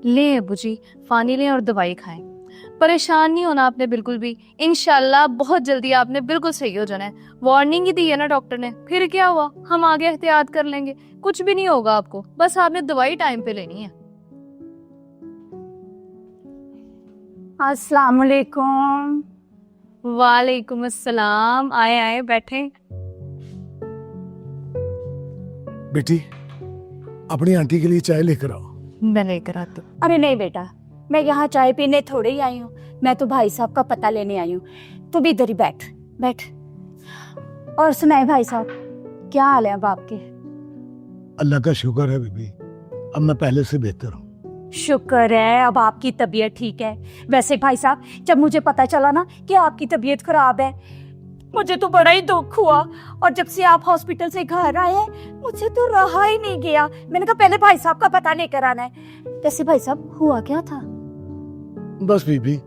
लें अबू जी, पानी लें और दवाई खाएं। परेशान नहीं होना आपने बिल्कुल भी। इंशाल्लाह बहुत जल्दी आपने बिल्कुल सही हो जाना है। वार्निंग ही दी है ना डॉक्टर ने, फिर क्या हुआ, हम आगे एहतियात कर लेंगे। कुछ भी नहीं होगा आपको, बस आपने दवाई टाइम पे लेनी है। अस्सलाम वालेकुम। वालेकुम अस्सलाम। आए आए बैठे। बेटी, अपनी आंटी के लिए चाय लेकर आओ। मैं लेकर आती हूँ। अरे नहीं बेटा, मैं यहाँ चाय पीने थोड़े ही आई हूँ, मैं तो भाई साहब का पता लेने आई हूँ। तू भी इधर ही बैठ बैठ। और सुनाए भाई साहब, क्या हाल है अब आपके? अल्लाह का शुक्र है बीबी, अब मैं पहले से बेहतर हूँ। शुक्र है अब आपकी तबीयत ठीक है। वैसे भाई साहब, जब मुझे पता चला ना कि आपकी तबीयत खराब है, मुझे तो बड़ा ही दुख हुआ। और जब से आप हॉस्पिटल से घर आए हैं, मुझे तो रहा ही नहीं गया। मैंने कहा पहले भाई साहब का पता लेकर आना है। वैसे भाई साहब, हुआ क्या था? बस बीबी,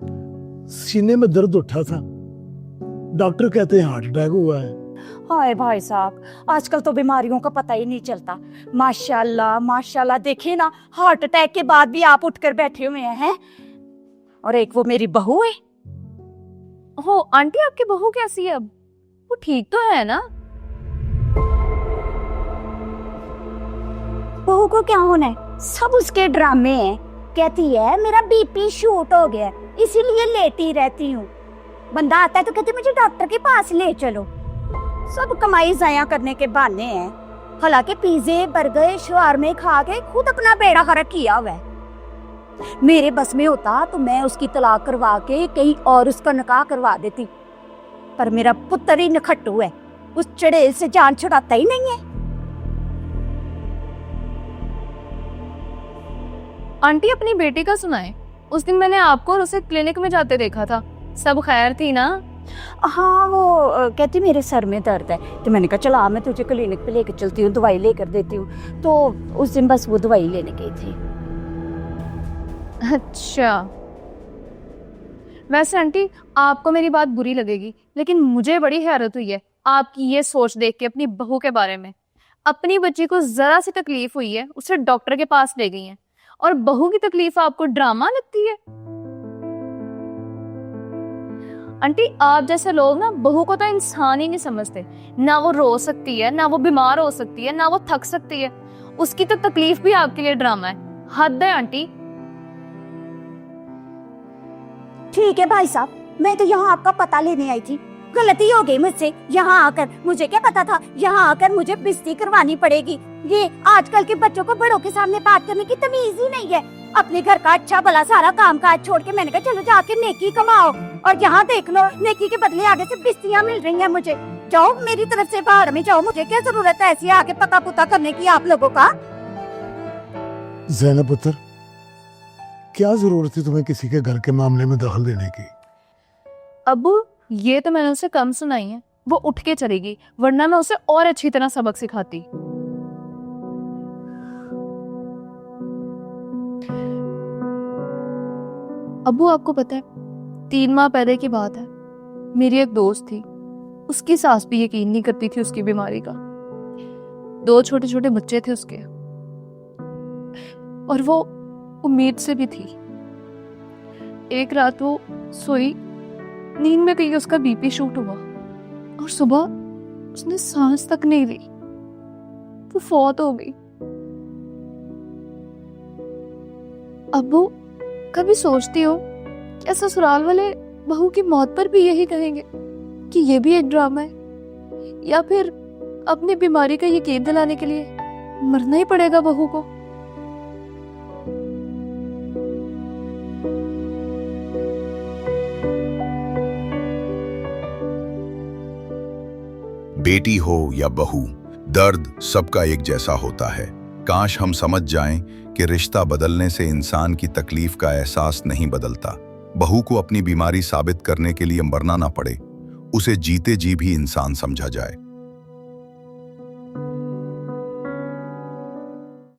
सीने में दर्द उठा था, डॉक्टर कहते हैं हार्ट अटैक हुआ है। हाय भाई साहब, आजकल तो बीमारियों का पता ही नहीं चलता। माशाल्लाह माशाल्लाह, देखिए ना, हार्ट अटैक के बाद भी आप उठकर बैठे हुए हैं। और एक वो मेरी बहू है। हो आंटी, आपकी बहू कैसी है अब? वो ठीक तो है ना? बहू को क्या होना है, सब उसके ड्रामे हैं। कहती है मेरा बीपी शूट हो गया, इसीलिए लेटी रहती हूँ। बंदा आता है तो कहती मुझे डॉक्टर के पास ले चलो। सब कमाई जाया करने के बहाने हैं। हालांकि पिज्जे बर्गर शवारमे खा के खुद अपना बेड़ा गर्क किया हुआ है। मेरे बस में होता तो मैं उसकी तलाक करवा के कहीं और उसका निकाह करवा देती, पर मेरा पुत्र ही नखट्टू है, उस चड़ेल से जान छुड़ाता ही नहीं है। आंटी, अपनी बेटी का सुनाए। उस दिन मैंने आपको और उसे क्लिनिक में जाते देखा था, सब खैर थी ना? हाँ, वो कहती मेरे सर में दर्द है, तो मैंने कहा चला मैं तुझे क्लिनिक पे लेकर चलती हूँ, दवाई लेकर देती हूँ। तो उस दिन बस वो दवाई लेने गई थी। अच्छा, वैसे आंटी आपको मेरी बात बुरी लगेगी, लेकिन मुझे बड़ी हैरत हुई है आपकी ये सोच देख के अपनी बहू के बारे में। अपनी बच्ची को जरा सी तकलीफ हुई है, उसे डॉक्टर के पास ले गई हैं, और बहू की तकलीफ आपको ड्रामा लगती है? आंटी, आप जैसे लोग ना बहू को तो इंसान ही नहीं समझते। ना वो रो सकती है, ना वो बीमार हो सकती है, ना वो थक सकती है। उसकी तो तकलीफ भी आपके लिए ड्रामा है। हद है आंटी। ठीक है भाई साहब, मैं तो यहाँ आपका पता लेने आई थी, गलती हो गई मुझसे। यहाँ आकर मुझे क्या पता था, यहाँ आकर मुझे बेइज्जती करवानी पड़ेगी। ये आजकल के बच्चों को बड़ों के सामने बात करने की तमीज ही नहीं है। अपने घर का अच्छा भला सारा काम काज छोड़ के मैंने कहा चलो जाके नेकी कमाओ, और यहाँ देख लो नेकी के बदले आगे से बेइज्जतियां मिल रही हैं मुझे। जाओ मेरी तरफ से बाहर में जाओ, मुझे क्या जरूरत है ऐसी आके पता पुता करने की आप लोगों का? ज़ैनब पुत्र, क्या जरूरत है तुम्हें किसी के घर के मामले में दखल देने की? अबू, ये तो मैंने उसे कम सुनाई है, वो उठ के चलेगी, वरना मैं उसे और अच्छी तरह सबक सिखाती। अबू, आपको पता है 3 माह पहले की बात है, मेरी एक दोस्त थी, उसकी सास भी यकीन नहीं करती थी उसकी बीमारी का। 2 छोटे छोटे बच्चे थे उसके, और वो उम्मीद से भी थी। एक रात वो सोई, नींद में कहीं उसका बीपी शूट हुआ, और सुबह उसने सांस तक नहीं ली, वो फौत हो गई। अब वो कभी सोचती हो क्या ससुराल वाले बहू की मौत पर भी यही कहेंगे कि ये भी एक ड्रामा है, या फिर अपनी बीमारी का यकीन दिलाने के लिए मरना ही पड़ेगा बहू को? बेटी हो या बहू, दर्द सबका एक जैसा होता है। काश हम समझ जाएं कि रिश्ता बदलने से इंसान की तकलीफ का एहसास नहीं बदलता। बहू को अपनी बीमारी साबित करने के लिए मरना ना पड़े, उसे जीते जी भी इंसान समझा जाए।